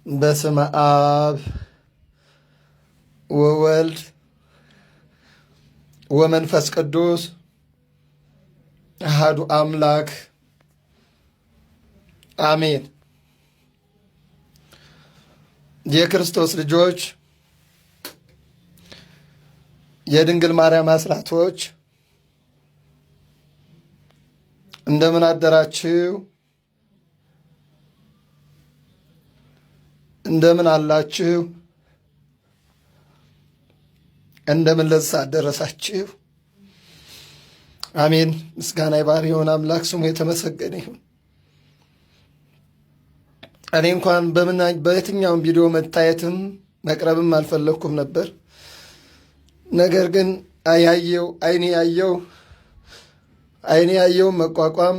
በስመ አብ ወወልድ ወመንፈስ ቅዱስ አሐዱ አምላክ አሜን። የክርስቶስ ልጆች፣ የድንግል ማርያም አስራቶች እንደምን አደራችሁ? እንደምን አላችሁ? እንደምን ለዛ ደረሳችሁ? አሜን። ምስጋና ይባር ይሁን አምላክ ስሙ የተመሰገነ ይሁን። እኔ እንኳን በየትኛውም ቪዲዮ መታየትም መቅረብም አልፈለኩም ነበር። ነገር ግን አይኔ ያየው መቋቋም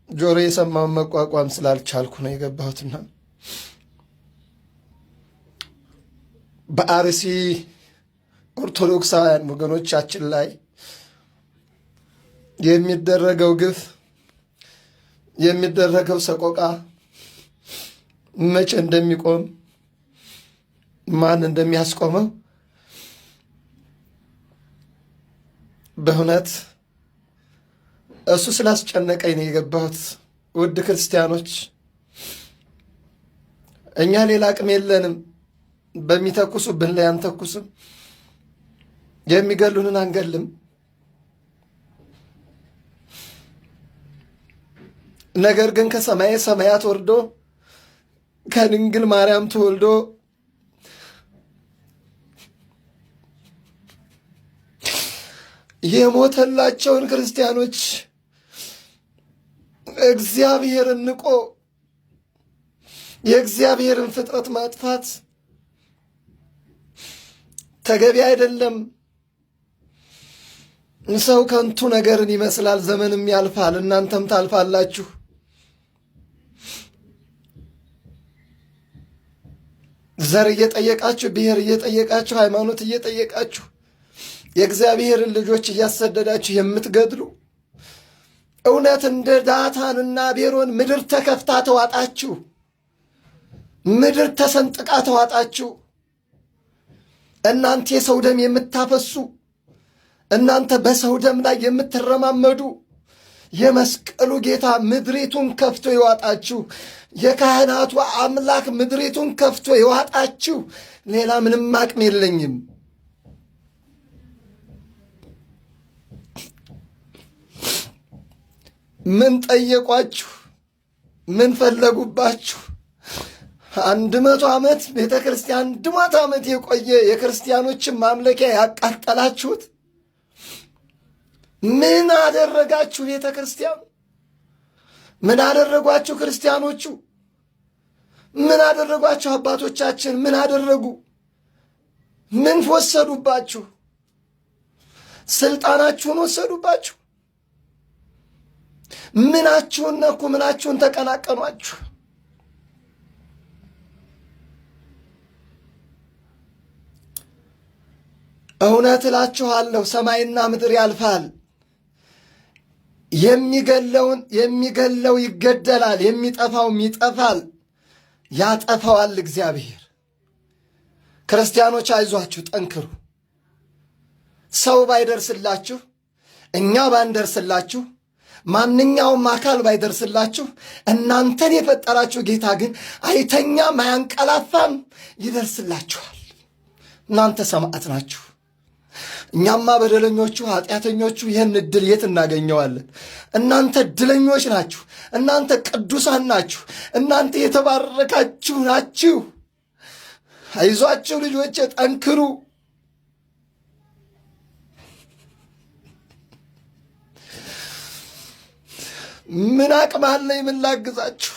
ጆሮ የሰማውን መቋቋም ስላልቻልኩ ነው የገባሁትና በአርሲ ኦርቶዶክሳውያን ወገኖቻችን ላይ የሚደረገው ግፍ የሚደረገው ሰቆቃ መቼ እንደሚቆም ማን እንደሚያስቆመው በእውነት እሱ ስላስጨነቀኝ ነው የገባሁት። ውድ ክርስቲያኖች፣ እኛ ሌላ አቅም የለንም። በሚተኩሱብን ላይ አንተኩስም፣ የሚገሉንን አንገልም። ነገር ግን ከሰማየ ሰማያት ወርዶ ከድንግል ማርያም ተወልዶ የሞተላቸውን ክርስቲያኖች እግዚአብሔርን ንቆ የእግዚአብሔርን ፍጥረት ማጥፋት ተገቢ አይደለም። ሰው ከንቱ ነገርን ይመስላል። ዘመንም ያልፋል፣ እናንተም ታልፋላችሁ። ዘር እየጠየቃችሁ፣ ብሔር እየጠየቃችሁ፣ ሃይማኖት እየጠየቃችሁ የእግዚአብሔርን ልጆች እያሰደዳችሁ የምትገድሉ እውነት እንደ ዳታንና አቤሮን ምድር ተከፍታ ተዋጣችሁ፣ ምድር ተሰንጥቃ ተዋጣችሁ። እናንተ የሰው ደም የምታፈሱ፣ እናንተ በሰው ደም ላይ የምትረማመዱ የመስቀሉ ጌታ ምድሪቱን ከፍቶ ይዋጣችሁ። የካህናቱ አምላክ ምድሪቱን ከፍቶ ይዋጣችሁ። ሌላ ምንም አቅም የለኝም። ምን ጠየቋችሁ? ምን ፈለጉባችሁ? 100 ዓመት ቤተ ክርስቲያን 100 ዓመት የቆየ የክርስቲያኖችን ማምለኪያ ያቃጠላችሁት ምን አደረጋችሁ? ቤተ ክርስቲያኑ ምን አደረጓችሁ? ክርስቲያኖቹ ምን አደረጓችሁ? አባቶቻችን ምን አደረጉ? ምን ወሰዱባችሁ? ስልጣናችሁን ወሰዱባችሁ። ምናችሁን ነኩ? ምናችሁን ተቀናቀኗችሁ? እውነት እላችኋለሁ ሰማይና ምድር ያልፋል። የሚገለው ይገደላል፣ የሚጠፋውም ይጠፋል። ያጠፋዋል እግዚአብሔር። ክርስቲያኖች አይዟችሁ፣ ጠንክሩ። ሰው ባይደርስላችሁ፣ እኛ ባንደርስላችሁ፣ ማንኛውም አካል ባይደርስላችሁ፣ እናንተን የፈጠራችሁ ጌታ ግን አይተኛም፣ አያንቀላፋም፣ ይደርስላችኋል። እናንተ ሰማዕት ናችሁ። እኛማ በደለኞቹ ኃጢአተኞቹ ይህን ዕድል የት እናገኘዋለን? እናንተ ዕድለኞች ናችሁ። እናንተ ቅዱሳን ናችሁ። እናንተ የተባረካችሁ ናችሁ። አይዟችሁ ልጆቼ፣ ጠንክሩ። ምን አቅም አለኝ? ምን ላግዛችሁ?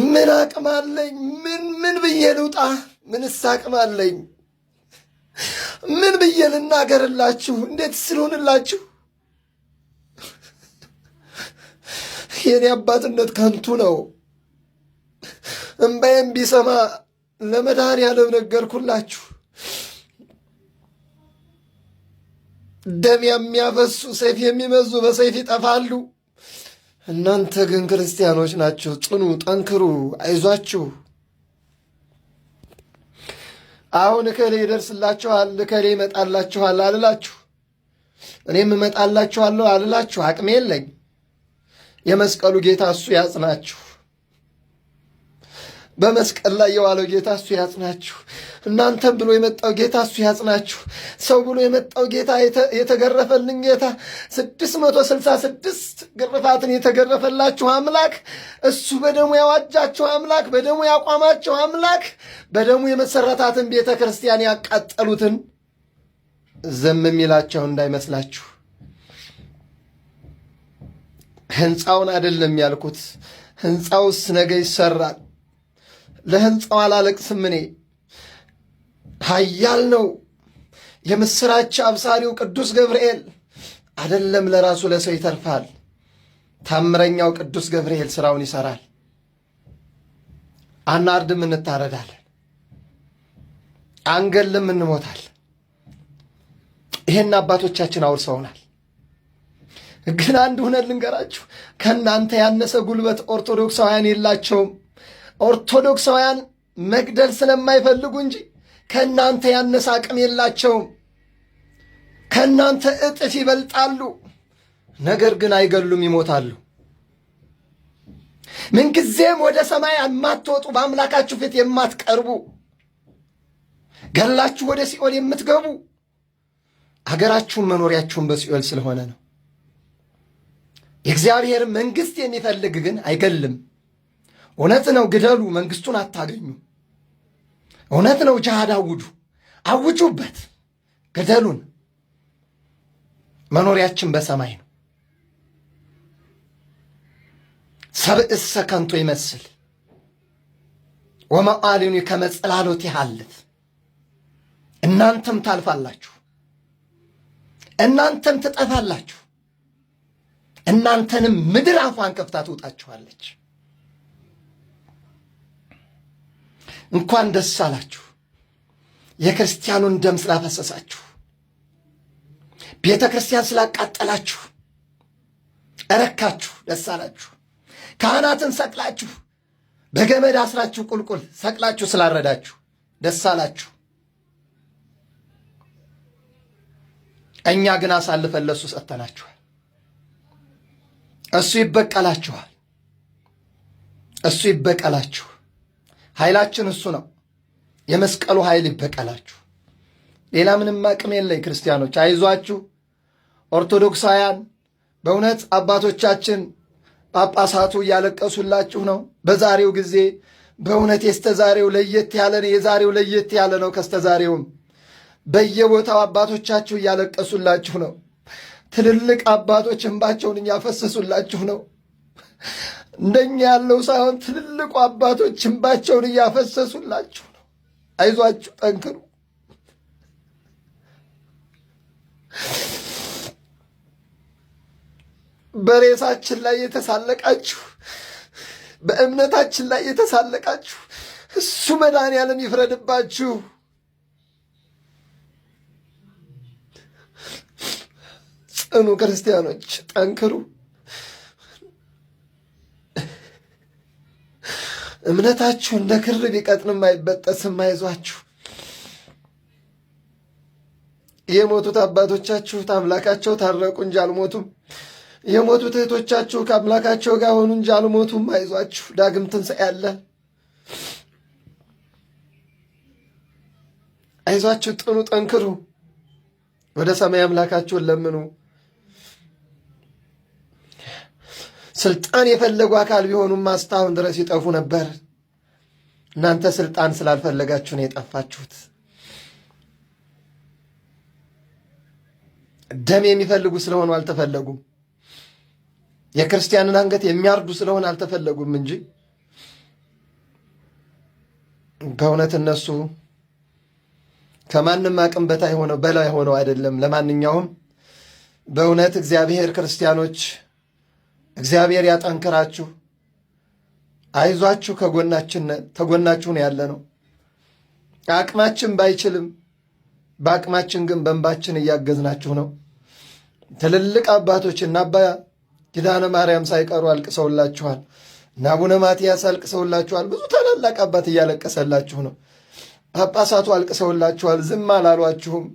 ምን አቅም አለኝ? ምን ብዬ ልውጣ? ምንስ አቅም አለኝ? ምን ብዬ ልናገርላችሁ? እንዴት ስልሆንላችሁ? የኔ አባትነት ከንቱ ነው። እምባዬም ቢሰማ ለመድኃኔዓለም ነገርኩላችሁ። ደም የሚያፈሱ ሰይፍ የሚመዙ በሰይፍ ይጠፋሉ። እናንተ ግን ክርስቲያኖች ናችሁ። ጽኑ፣ ጠንክሩ፣ አይዟችሁ። አሁን እከሌ ይደርስላችኋል፣ እከሌ ይመጣላችኋል አልላችሁ። እኔም እመጣላችኋለሁ አልላችሁ። አቅሜ የለኝ። የመስቀሉ ጌታ እሱ ያጽናችሁ። በመስቀል ላይ የዋለው ጌታ እሱ ያጽናችሁ። እናንተም ብሎ የመጣው ጌታ እሱ ያጽናችሁ። ሰው ብሎ የመጣው ጌታ፣ የተገረፈልን ጌታ፣ 666 ግርፋትን የተገረፈላችሁ አምላክ፣ እሱ በደሙ ያዋጃችሁ አምላክ፣ በደሙ ያቋማችሁ አምላክ፣ በደሙ የመሰረታትን ቤተ ክርስቲያን ያቃጠሉትን ዝም የሚላቸው እንዳይመስላችሁ። ሕንፃውን አይደለም ያልኩት፣ ሕንፃውስ ነገ ይሰራል። ለሕንፃው አላለቅስም እኔ። ኃያል ነው የምሥራች አብሳሪው ቅዱስ ገብርኤል። አይደለም ለራሱ ለሰው ይተርፋል። ታምረኛው ቅዱስ ገብርኤል ሥራውን ይሠራል። አናርድም፣ እንታረዳለን። አንገልም፣ እንሞታለን። ይሄን አባቶቻችን አውርሰውናል። ግን አንድ ሁነት ልንገራችሁ፣ ከእናንተ ያነሰ ጉልበት ኦርቶዶክሳውያን የላቸውም። ኦርቶዶክሳውያን መግደል ስለማይፈልጉ እንጂ ከእናንተ ያነሰ አቅም የላቸውም። ከእናንተ እጥፍ ይበልጣሉ። ነገር ግን አይገሉም፣ ይሞታሉ። ምንጊዜም ወደ ሰማይ የማትወጡ፣ በአምላካችሁ ፊት የማትቀርቡ፣ ገላችሁ ወደ ሲኦል የምትገቡ፣ አገራችሁን መኖሪያችሁን በሲኦል ስለሆነ ነው። የእግዚአብሔር መንግሥት የሚፈልግ ግን አይገልም። እውነት ነው፣ ግደሉ፣ መንግሥቱን አታገኙ። እውነት ነው፣ ጅሃድ አውጁ፣ አውጁበት፣ ግደሉን። መኖሪያችን በሰማይ ነው። ሰብእሰ ከንቶ ይመስል ወመዓልኑ ከመ ጽላሎት ይሃልፍ። እናንተም ታልፋላችሁ፣ እናንተም ትጠፋላችሁ፣ እናንተንም ምድር አፏን ከፍታ ትውጣችኋለች። እንኳን ደስ አላችሁ። የክርስቲያኑን ደም ስላፈሰሳችሁ፣ ቤተ ክርስቲያን ስላቃጠላችሁ እረካችሁ፣ ደስ አላችሁ። ካህናትን ሰቅላችሁ በገመድ አስራችሁ ቁልቁል ሰቅላችሁ ስላረዳችሁ ደስ አላችሁ። እኛ ግን አሳልፈን ለእሱ ሰጥተናችኋል። እሱ ይበቀላችኋል። እሱ ይበቀላችሁ። ኃይላችን እሱ ነው። የመስቀሉ ኃይል ይበቀላችሁ። ሌላ ምንም አቅም የለኝ። ክርስቲያኖች አይዟችሁ። ኦርቶዶክሳውያን በእውነት አባቶቻችን ጳጳሳቱ እያለቀሱላችሁ ነው። በዛሬው ጊዜ በእውነት የስተዛሬው ለየት ያለ ነው። የዛሬው ለየት ያለ ነው ከስተዛሬውም። በየቦታው አባቶቻችሁ እያለቀሱላችሁ ነው። ትልልቅ አባቶች እንባቸውን እያፈሰሱላችሁ ነው። እንደኛ ያለው ሳይሆን ትልልቁ አባቶች እንባቸውን እያፈሰሱላችሁ ነው። አይዟችሁ፣ ጠንክሩ። በሬሳችን ላይ የተሳለቃችሁ፣ በእምነታችን ላይ የተሳለቃችሁ እሱ መድኃኔዓለም ይፍረድባችሁ። ጽኑ ክርስቲያኖች፣ ጠንክሩ። እምነታችሁ እንደ ክር ቢቀጥንም አይበጠስም። አይዟችሁ። የሞቱት አባቶቻችሁ ከአምላካቸው ታረቁ እንጂ አልሞቱም። የሞቱት እህቶቻችሁ ከአምላካቸው ጋር ሆኑ እንጂ አልሞቱም። አይዟችሁ፣ ዳግም ትንሣኤ አለ። አይዟችሁ፣ ጥኑ፣ ጠንክሩ። ወደ ሰማይ አምላካችሁን ለምኑ። ስልጣን የፈለጉ አካል ቢሆኑም እስካሁን ድረስ ይጠፉ ነበር። እናንተ ስልጣን ስላልፈለጋችሁ ነው የጠፋችሁት። ደም የሚፈልጉ ስለሆኑ አልተፈለጉም። የክርስቲያንን አንገት የሚያርዱ ስለሆነ አልተፈለጉም እንጂ በእውነት እነሱ ከማንም አቅም በላይ ሆነው አይደለም። ለማንኛውም በእውነት እግዚአብሔር ክርስቲያኖች እግዚአብሔር ያጠንክራችሁ። አይዟችሁ፣ ከጎናችሁ ነው ያለ ነው። አቅማችን ባይችልም በአቅማችን ግን በእንባችን እያገዝናችሁ ነው። ትልልቅ አባቶች እና አባ ኪዳነ ማርያም ሳይቀሩ አልቅሰውላችኋል። እና አቡነ ማትያስ አልቅሰውላችኋል። ብዙ ታላላቅ አባት እያለቀሰላችሁ ነው። ጳጳሳቱ አልቅሰውላችኋል። ዝም አላሏችሁም።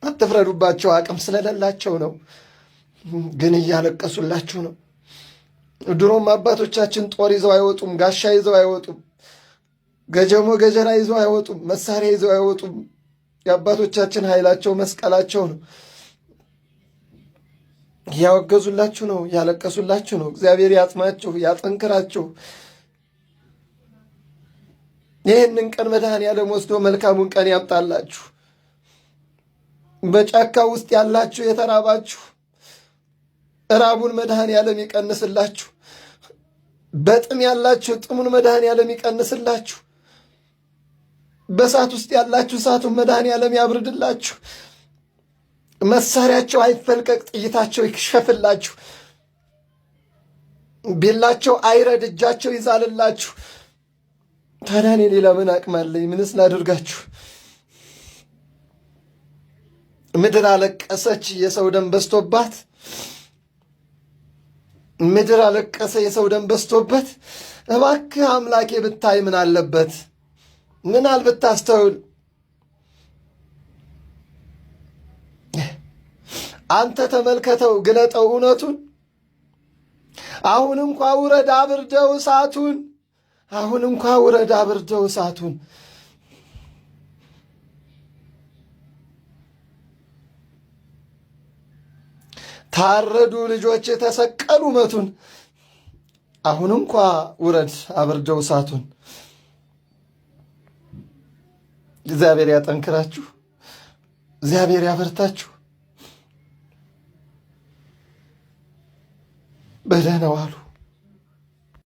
አትፍረዱባቸው፣ አቅም ስለሌላቸው ነው። ግን እያለቀሱላችሁ ነው። ድሮም አባቶቻችን ጦር ይዘው አይወጡም፣ ጋሻ ይዘው አይወጡም፣ ገጀሞ ገጀራ ይዘው አይወጡም፣ መሳሪያ ይዘው አይወጡም። የአባቶቻችን ኃይላቸው መስቀላቸው ነው። እያወገዙላችሁ ነው፣ እያለቀሱላችሁ ነው። እግዚአብሔር ያጽናችሁ፣ ያጠንክራችሁ። ይህንን ቀን መድኃኔዓለም ወስዶ መልካሙን ቀን ያምጣላችሁ። በጫካ ውስጥ ያላችሁ የተራባችሁ ራቡን መድኃኔዓለም ይቀንስላችሁ። በጥም ያላችሁ ጥሙን መድኃኔዓለም ይቀንስላችሁ። በእሳት ውስጥ ያላችሁ እሳቱን መድኃኔዓለም ያብርድላችሁ። መሳሪያቸው አይፈልቀቅ፣ ጥይታቸው ይክሸፍላችሁ። ቢላቸው አይረድ፣ እጃቸው ይዛልላችሁ። ታዲያ እኔ ሌላ ምን አቅም አለኝ? ምንስ ላድርጋችሁ? ምድር አለቀሰች፣ የሰው ደም በዝቶባት። ምድር አለቀሰ፣ የሰው ደም በዝቶበት። እባክህ አምላኬ ብታይ ምን አለበት? ምን አልብታስተውል? አንተ ተመልከተው፣ ግለጠው እውነቱን። አሁን እንኳ ውረድ አብርደው እሳቱን። አሁን እንኳ ውረድ አብርደው እሳቱን። ታረዱ ልጆች የተሰቀሉ መቱን። አሁን እንኳ ውረድ አብርደው እሳቱን። እግዚአብሔር ያጠንክራችሁ፣ እግዚአብሔር ያበርታችሁ። በደህና ዋሉ።